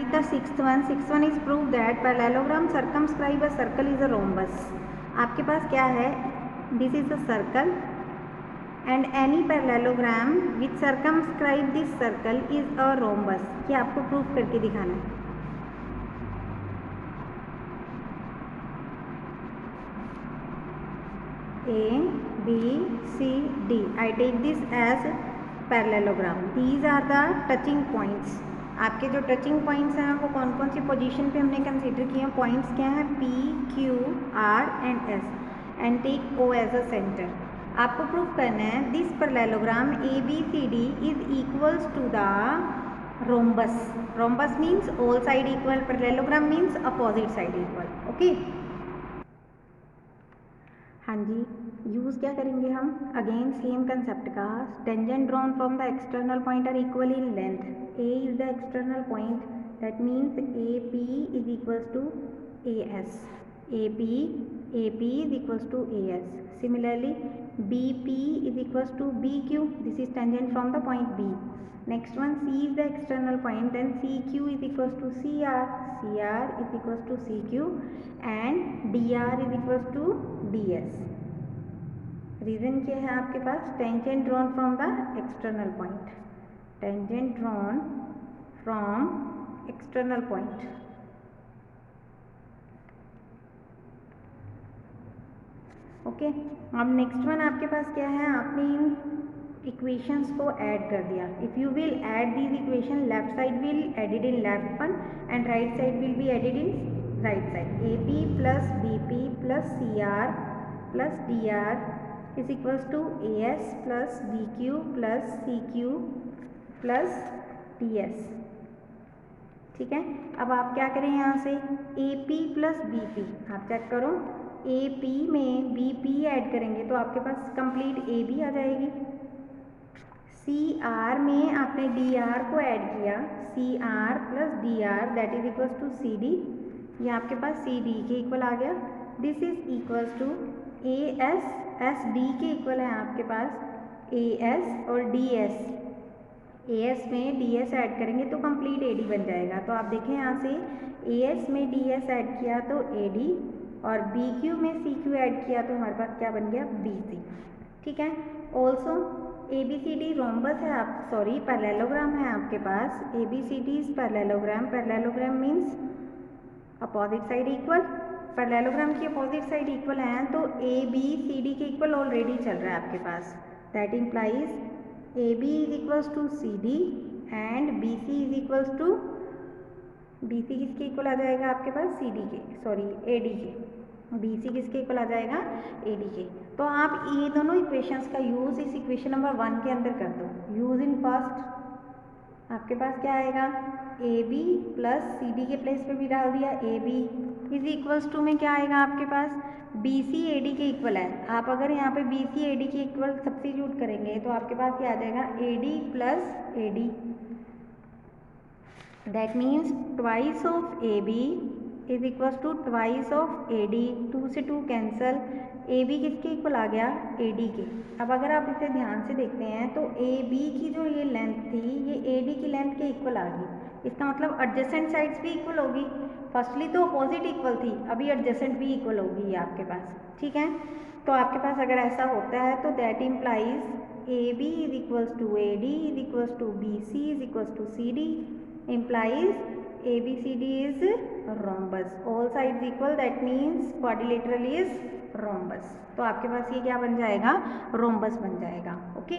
read the sixth one. Sixth one is prove that parallelogram circumscribe a circle is a rhombus. आपके पास क्या है? This is a circle and any parallelogram which circumscribe this circle is a rhombus. ये आपको prove करके दिखाना है. A, B, C, D. I take this as parallelogram. These are the touching points. आपके जो टचिंग पॉइंट्स हैं वो कौन कौन सी पोजीशन पे हमने कंसीडर किए हैं? पॉइंट्स क्या हैं? P, Q, R and S and take O as a centre. आपको प्रूव करना है this parallelogram ABCD is equals to the rhombus. Rhombus means all side equal, parallelogram means opposite side equal. Okay, हाँ जी. Use क्या करेंगे हम? Again same concept का. Tangent drawn from the external point are equal in length. A is the external point, that means AP is equals to AS. AP is equals to AS. Similarly, BP is equals to BQ. This is tangent from the point B. Next one, C is the external point, then CQ is equals to CR. CR is equals to CQ and DR is equals to DS. Reason क्या है आपके पास? Tangent drawn from the external point. Tangent drawn from external point. Okay, अब next one आपके पास क्या है? आपने इन इक्वेशंस को ऐड कर दिया. If you will add these equation, left side will added in left one and right side will be added in right side. AP plus BP plus CR plus DR is equals to AS plus BQ plus CQ plus DS. ठीक है, अब आप क्या करें यहाँ से? AP plus BP आप check करो. AP में BP ऐड करेंगे तो आपके पास कंप्लीट AB आ जाएगी. CR में आपने DR को ऐड किया, CR plus DR that is equals to CD. ये आपके पास CD के इक्वल आ गया. This is equals to AS. SD के इक्वल है आपके पास AS और DS. AS में DS ऐड करेंगे तो कंप्लीट AD बन जाएगा. तो आप देखें यहाँ से AS में DS ऐड किया तो AD और BQ में CQ ऐड किया तो हमारे पास क्या बन गया? BC. ठीक है. ऑल्सो ABCD रोम्बस है, आप सॉरी पैरेललोग्राम है आपके पास. ABCD is parallelogram. Parallelogram means opposite side equal. Parallelogram की अपोजिट साइड इक्वल है तो ABCD के इक्वल ऑलरेडी चल रहा है आपके पास. That implies AB is equals to CD and BC is equals to BC किसके इक्वल आ जाएगा आपके पास? CD के, सॉरी AD के. BC किसके इक्वल आ जाएगा? AD के. तो आप ये दोनों इक्वेशंस का यूज़ इस इक्वेशन नंबर 1 के अंदर कर दो. यूज़ इन फर्स्ट आपके पास क्या आएगा? AB प्लस CD के प्लेस पे भी डाल दिया. AB इज इक्वल्स टू में क्या आएगा आपके पास? BC AD के इक्वल है. आप अगर यहाँ पे BC AD के इक्वल सब्स्टिट्यूट करेंगे तो आपके पास क्या आ जाएगा? AD plus AD. That means twice of AB is equals to twice of AD. 2 से 2 कैंसल. AB किसके इक्वल आ गया? AD के. अब अगर आप इसे ध्यान से देखते हैं तो AB की जो ये लेंथ थी ये AD की लेंथ के इक्वल आ गई. इसका मतलब एडजेसेंट साइड्स भी इक्वल होगी. फर्स्टली तो अपोजिट इक्वल थी, अभी एडजेसेंट भी इक्वल होगी ये आपके पास. ठीक है, तो आपके पास अगर ऐसा होता है तो that implies AB is equals to AD is equals to BC is equals to CD implies ABCD is rhombus. All sides equal, that means quadrilateral is rhombus. तो आपके पास ये क्या बन जाएगा? rhombus बन जाएगा. ओके.